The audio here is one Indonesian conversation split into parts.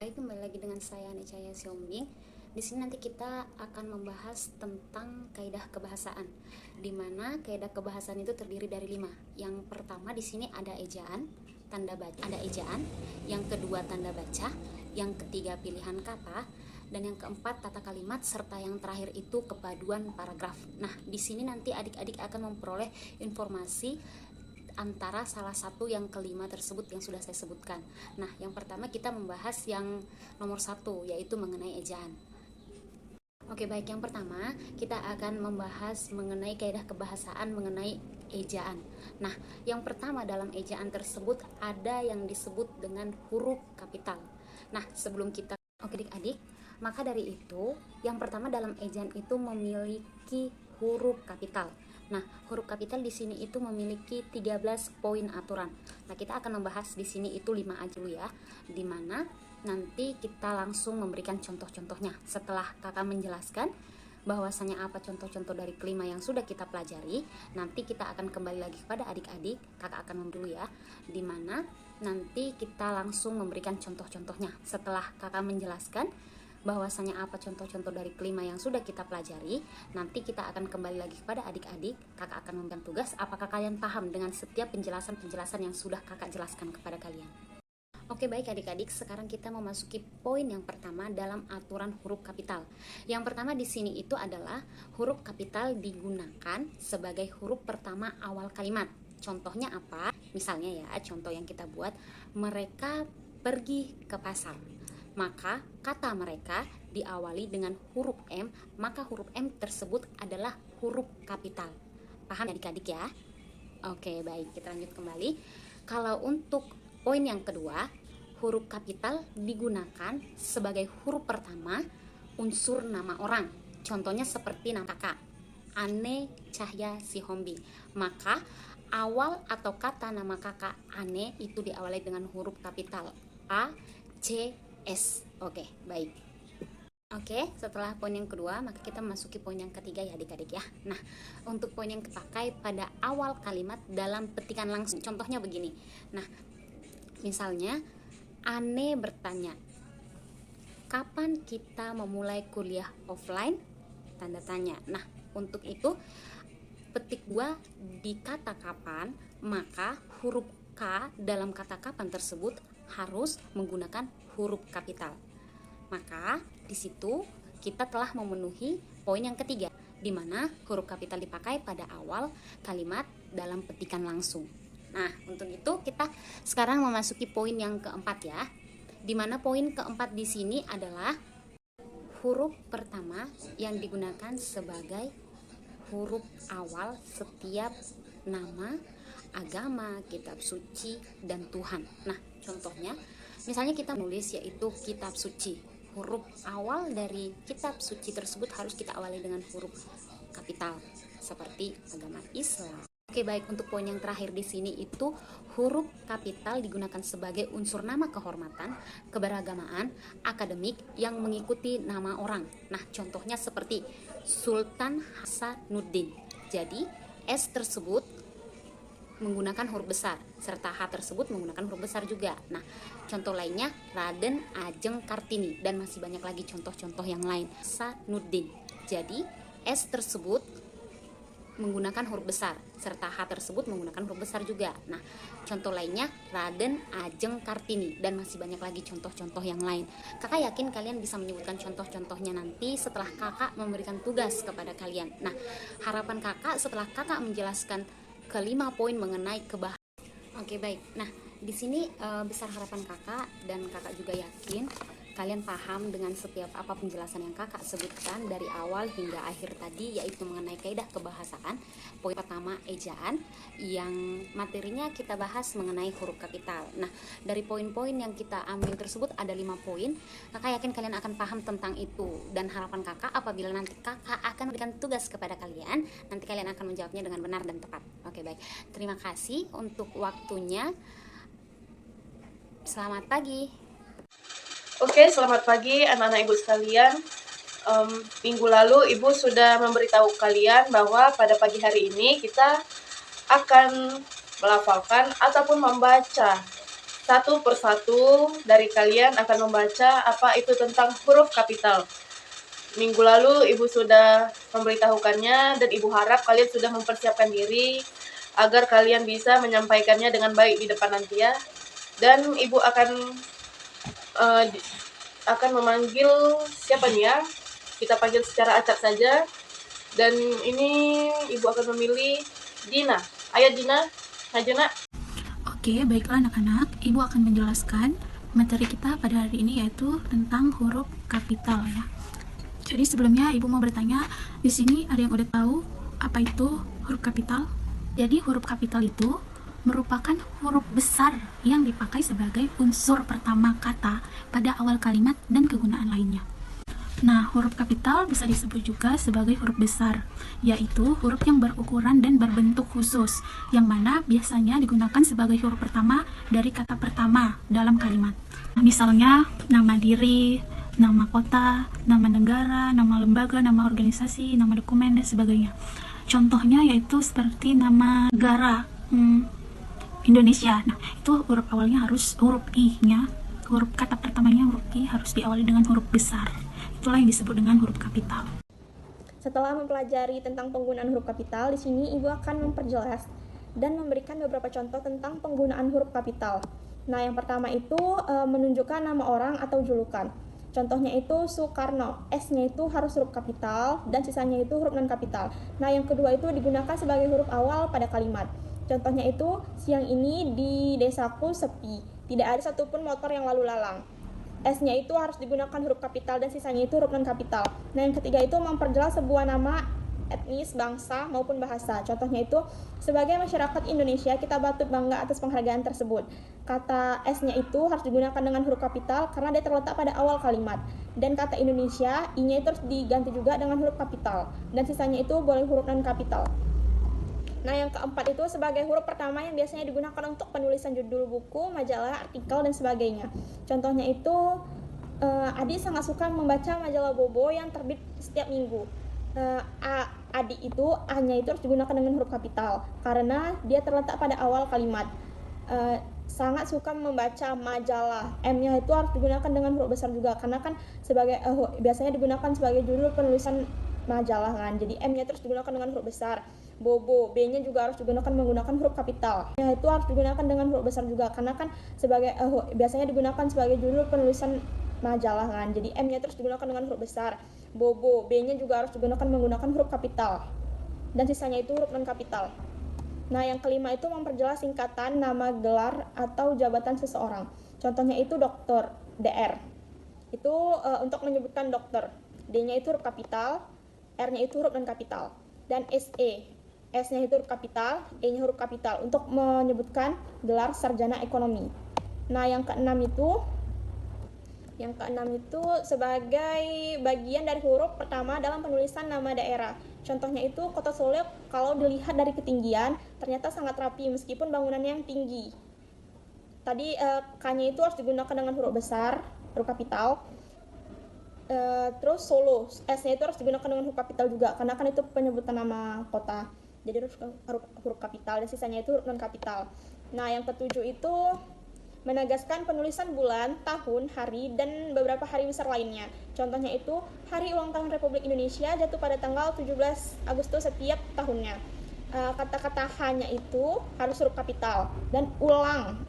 Baik, kembali lagi dengan saya Necaya Siombing. Di sini nanti kita akan membahas tentang kaidah kebahasaan, di mana kaidah kebahasaan itu terdiri dari 5. Yang pertama di sini ada ejaan, tanda baca, ada ejaan. Yang kedua tanda baca, yang ketiga pilihan kata, dan yang keempat tata kalimat, serta yang terakhir itu kepaduan paragraf. Nah, di sini nanti adik-adik akan memperoleh informasi antara salah satu yang kelima tersebut yang sudah saya sebutkan. Nah, yang pertama kita membahas yang nomor 1, yaitu mengenai ejaan. Oke, baik, yang pertama kita akan membahas mengenai kaidah kebahasaan mengenai ejaan. Nah, yang pertama dalam ejaan tersebut ada yang disebut dengan huruf kapital. Nah, sebelum kita adik-adik, maka dari itu yang pertama dalam ejaan itu memiliki huruf kapital. Nah, huruf kapital di sini itu memiliki 13 poin aturan. Nah, kita akan membahas di sini itu 5 aja dulu ya. Dimana nanti kita langsung memberikan contoh-contohnya. Setelah kakak menjelaskan bahwasanya apa contoh-contoh dari kelima yang sudah kita pelajari, nanti kita akan kembali lagi kepada adik-adik. Kakak akan dulu ya. Dimana nanti kita langsung memberikan contoh-contohnya. Setelah kakak menjelaskan bahwasanya apa contoh-contoh dari kelima yang sudah kita pelajari, nanti kita akan kembali lagi kepada adik-adik. Kakak akan memberikan tugas, apakah kalian paham dengan setiap penjelasan-penjelasan yang sudah kakak jelaskan kepada kalian. Oke, baik adik-adik, sekarang kita memasuki poin yang pertama dalam aturan huruf kapital. Yang pertama di sini itu adalah huruf kapital digunakan sebagai huruf pertama awal kalimat. Contohnya apa? Misalnya ya, contoh yang kita buat, mereka pergi ke pasar. Maka kata mereka diawali dengan huruf M, maka huruf M tersebut adalah huruf kapital. Paham adik-adik ya? Oke, baik, kita lanjut kembali. Kalau untuk poin yang kedua, huruf kapital digunakan sebagai huruf pertama unsur nama orang. Contohnya seperti nama kakak, Ane Cahya Sihombing. Maka awal atau kata nama kakak Ane itu diawali dengan huruf kapital A, C, S. Oke, baik. Oke, setelah poin yang kedua, maka kita memasuki poin yang ketiga ya adik-adik ya. Nah, untuk poin yang kepakai pada awal kalimat dalam petikan langsung. Contohnya begini. Nah, misalnya Ane bertanya, kapan kita memulai kuliah offline? Tanda tanya. Nah, untuk itu petik 2 di kata kapan, maka huruf K dalam kata kapan tersebut harus menggunakan huruf kapital. Maka di situ kita telah memenuhi poin yang ketiga, di mana huruf kapital dipakai pada awal kalimat dalam petikan langsung. Nah, untuk itu kita sekarang memasuki poin yang keempat ya, di mana poin keempat di sini adalah huruf pertama yang digunakan sebagai huruf awal setiap nama, agama, kitab suci, dan Tuhan. Nah, contohnya misalnya kita menulis yaitu kitab suci. Huruf awal dari kitab suci tersebut harus kita awali dengan huruf kapital seperti agama Islam. Oke, baik, untuk poin yang terakhir di sini itu huruf kapital digunakan sebagai unsur nama kehormatan, keberagamaan, akademik yang mengikuti nama orang. Nah, contohnya seperti Sultan Hasanuddin. Jadi, S tersebut menggunakan huruf besar, serta H tersebut menggunakan huruf besar juga. Nah, contoh lainnya Raden Ajeng Kartini, dan masih banyak lagi contoh-contoh yang lain. Hasanuddin. Jadi, S tersebut menggunakan huruf besar, serta H tersebut menggunakan huruf besar juga. Nah, contoh lainnya Raden Ajeng Kartini, dan masih banyak lagi contoh-contoh yang lain. Kakak yakin kalian bisa menyebutkan contoh-contohnya nanti setelah kakak memberikan tugas kepada kalian. Nah, harapan kakak setelah kakak menjelaskan kelima poin mengenai kebahasaan. Oke, baik. Nah, di sini besar harapan kakak, dan kakak juga yakin kalian paham dengan setiap apa penjelasan yang kakak sebutkan dari awal hingga akhir tadi, yaitu mengenai kaidah kebahasaan. Poin pertama ejaan, yang materinya kita bahas mengenai huruf kapital. Nah, dari poin-poin yang kita ambil tersebut ada 5 poin. Kakak yakin kalian akan paham tentang itu, dan harapan kakak apabila nanti kakak akan berikan tugas kepada kalian, nanti kalian akan menjawabnya dengan benar dan tepat. Oke, baik. Terima kasih untuk waktunya. Selamat pagi. Oke, selamat pagi anak-anak ibu sekalian. Minggu lalu ibu sudah memberitahu kalian bahwa pada pagi hari ini kita akan melafalkan ataupun membaca satu persatu dari kalian akan membaca apa itu tentang huruf kapital. Minggu lalu Ibu sudah memberitahukannya dan Ibu harap kalian sudah mempersiapkan diri agar kalian bisa menyampaikannya dengan baik di depan nanti ya. Dan Ibu akan memanggil siapa nih ya? Kita panggil secara acak saja. Dan ini Ibu akan memilih Dina. Ayo Dina, maju nak. Oke, baiklah anak-anak, Ibu akan menjelaskan materi kita pada hari ini yaitu tentang huruf kapital ya. Jadi sebelumnya Ibu mau bertanya, di sini ada yang udah tahu apa itu huruf kapital? Jadi huruf kapital itu merupakan huruf besar yang dipakai sebagai unsur pertama kata pada awal kalimat dan kegunaan lainnya. Nah, huruf kapital bisa disebut juga sebagai huruf besar, yaitu huruf yang berukuran dan berbentuk khusus, yang mana biasanya digunakan sebagai huruf pertama dari kata pertama dalam kalimat. Misalnya, nama diri, nama kota, nama negara, nama lembaga, nama organisasi, nama dokumen, dan sebagainya. Contohnya yaitu seperti nama negara Indonesia. Nah, itu huruf awalnya harus huruf I-nya, huruf kata pertamanya huruf I harus diawali dengan huruf besar. Itulah yang disebut dengan huruf kapital. Setelah mempelajari tentang penggunaan huruf kapital, di sini Ibu akan memperjelas dan memberikan beberapa contoh tentang penggunaan huruf kapital. Nah, yang pertama itu menunjukkan nama orang atau julukan. Contohnya itu Soekarno, S-nya itu harus huruf kapital dan sisanya itu huruf non-kapital. Nah, yang kedua itu digunakan sebagai huruf awal pada kalimat. Contohnya itu, siang ini di desaku sepi, tidak ada satupun motor yang lalu lalang. S-nya itu harus digunakan huruf kapital dan sisanya itu huruf non-kapital. Nah, yang ketiga itu memperjelas sebuah nama etnis, bangsa, maupun bahasa. Contohnya itu, sebagai masyarakat Indonesia, kita patut bangga atas penghargaan tersebut. Kata S-nya itu harus digunakan dengan huruf kapital karena dia terletak pada awal kalimat. Dan kata Indonesia, I-nya itu harus diganti juga dengan huruf kapital. Dan sisanya itu boleh huruf non-kapital. Nah, yang keempat itu sebagai huruf pertama yang biasanya digunakan untuk penulisan judul buku, majalah, artikel, dan sebagainya. Contohnya itu, Adi sangat suka membaca majalah Bobo yang terbit setiap minggu. Adi itu, A-nya itu harus digunakan dengan huruf kapital, karena dia terletak pada awal kalimat. Sangat suka membaca majalah, M-nya itu harus digunakan dengan huruf besar juga, karena kan sebagai biasanya digunakan sebagai judul penulisan majalah kan, jadi M-nya terus digunakan dengan huruf besar. Bobo, B-nya juga harus digunakan menggunakan huruf kapital. Itu harus digunakan dengan huruf besar juga karena kan sebagai biasanya digunakan sebagai judul penulisan majalah kan. Jadi M-nya terus digunakan dengan huruf besar. Bobo, B-nya juga harus digunakan menggunakan huruf kapital. Dan sisanya itu huruf non kapital. Nah, yang kelima itu memperjelas singkatan nama, gelar atau jabatan seseorang. Contohnya itu dokter, DR. Itu untuk menyebutkan dokter. D-nya itu huruf kapital, R-nya itu huruf non kapital. Dan SE, S-nya itu huruf kapital, E-nya huruf kapital untuk menyebutkan gelar sarjana ekonomi. Nah, yang keenam itu sebagai bagian dari huruf pertama dalam penulisan nama daerah. Contohnya itu Kota Solo kalau dilihat dari ketinggian ternyata sangat rapi meskipun bangunannya yang tinggi. Tadi K-nya itu harus digunakan dengan huruf besar, huruf kapital. Terus Solo, S-nya itu harus digunakan dengan huruf kapital juga karena kan itu penyebutan nama kota. Jadi huruf kapital dan sisanya itu huruf non kapital. Nah, yang ketujuh itu menegaskan penulisan bulan, tahun, hari, dan beberapa hari besar lainnya. Contohnya itu hari ulang tahun Republik Indonesia jatuh pada tanggal 17 Agustus setiap tahunnya. Kata-kata H-nya itu harus huruf kapital dan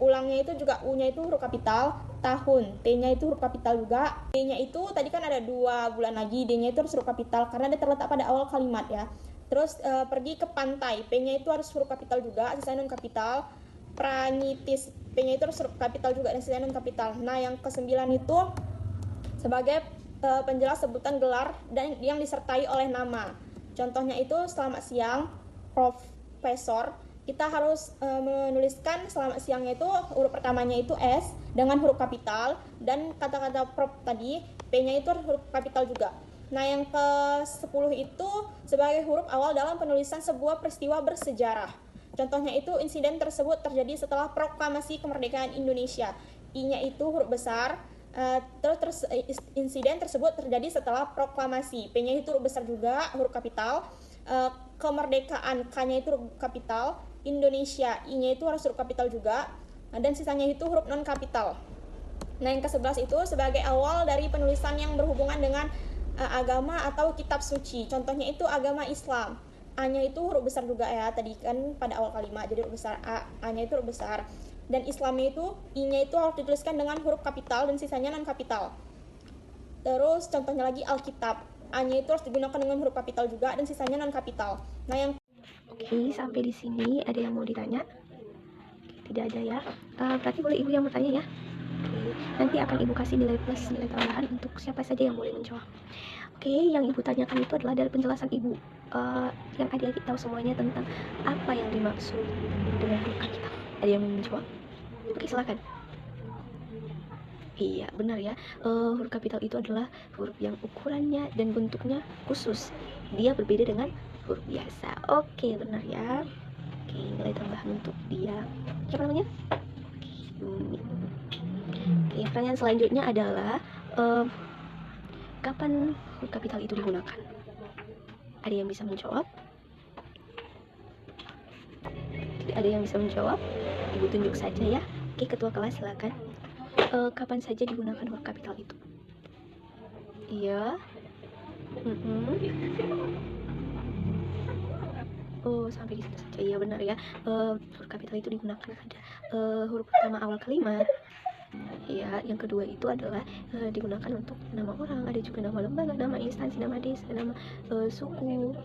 ulangnya itu juga U-nya itu huruf kapital, tahun, T-nya itu huruf kapital juga, D-nya itu tadi kan ada 2 bulan lagi, D-nya itu harus huruf kapital karena dia terletak pada awal kalimat ya. Terus pergi ke pantai, P-nya itu harus huruf kapital juga, sisanya non kapital. Pranyitis, P-nya itu harus huruf kapital juga dan sisanya non kapital. Nah, yang ke-9 itu sebagai penjelas sebutan gelar dan yang disertai oleh nama. Contohnya itu selamat siang, Profesor. Kita harus menuliskan selamat siangnya itu huruf pertamanya itu S dengan huruf kapital dan kata-kata prof tadi P-nya itu harus huruf kapital juga. Nah, yang ke-10 itu sebagai huruf awal dalam penulisan sebuah peristiwa bersejarah. Contohnya itu insiden tersebut terjadi setelah proklamasi kemerdekaan Indonesia. I-nya itu huruf besar. Terus insiden tersebut terjadi setelah proklamasi. P-nya itu huruf besar juga, huruf kapital. Kemerdekaan, K-nya itu huruf kapital. Indonesia, I-nya itu harus huruf kapital juga. dan sisanya itu huruf non kapital. Nah, yang ke-11 itu sebagai awal dari penulisan yang berhubungan dengan agama atau kitab suci. Contohnya itu agama Islam. A-nya itu huruf besar juga ya, tadi kan pada awal kalimat, jadi huruf besar A, A-nya itu huruf besar. Dan Islamnya itu, I-nya itu harus dituliskan dengan huruf kapital dan sisanya non kapital. Terus contohnya lagi Alkitab. A-nya itu harus digunakan dengan huruf kapital juga dan sisanya non kapital. Nah, yang Oke, sampai di sini ada yang mau ditanya? Tidak ada ya. Berarti boleh ibu yang bertanya ya. Oke, nanti akan ibu kasih nilai plus, nilai tambahan untuk siapa saja yang boleh menjawab. Oke, yang ibu tanyakan itu adalah dari penjelasan ibu, yang adik-adik tahu semuanya tentang apa yang dimaksud dengan huruf kapital. Ada yang mau menjawab? Oke, silakan. Iya, benar ya. Huruf kapital itu adalah huruf yang ukurannya dan bentuknya khusus. Dia berbeda dengan huruf biasa. Oke, benar ya. Oke, nilai tambahan untuk dia. Siapa namanya? Oke, Oke, pertanyaan selanjutnya adalah kapan huruf kapital itu digunakan? Ada yang bisa menjawab? Tidak ada yang bisa menjawab? Ibu tunjuk saja ya. Oke, ketua kelas silakan. Kapan saja digunakan huruf kapital itu? Iya. Oh, sampai di situ saja. Iya, benar ya. Huruf kapital itu digunakan ada huruf pertama awal kalimat. Ya, yang kedua itu adalah digunakan untuk nama orang, ada juga nama lembaga, nama instansi, nama desa, nama suku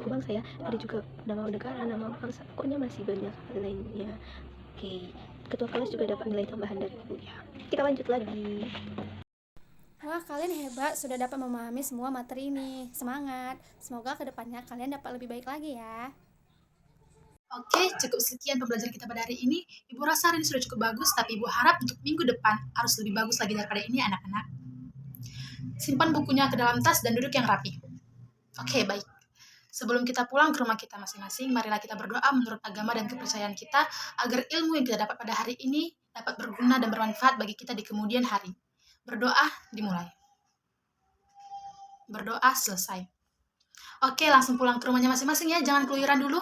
bangsa ya, ada juga nama negara, nama bangsa, pokoknya masih banyak hal lainnya. Oke, ketua kelas juga dapat nilai tambahan dari ibu ya. Kita lanjut lagi. Wah, kalian hebat, sudah dapat memahami semua materi ini. Semangat, semoga kedepannya kalian dapat lebih baik lagi ya. Oke, cukup sekian pembelajaran kita pada hari ini. Ibu rasa hari ini sudah cukup bagus, tapi Ibu harap untuk minggu depan harus lebih bagus lagi daripada ini anak-anak. Simpan bukunya ke dalam tas dan duduk yang rapi. Oke, baik. Sebelum kita pulang ke rumah kita masing-masing, marilah kita berdoa menurut agama dan kepercayaan kita, agar ilmu yang kita dapat pada hari ini dapat berguna dan bermanfaat bagi kita di kemudian hari. Berdoa dimulai. Berdoa selesai. Oke, langsung pulang ke rumahnya masing-masing ya, jangan keluyuran dulu.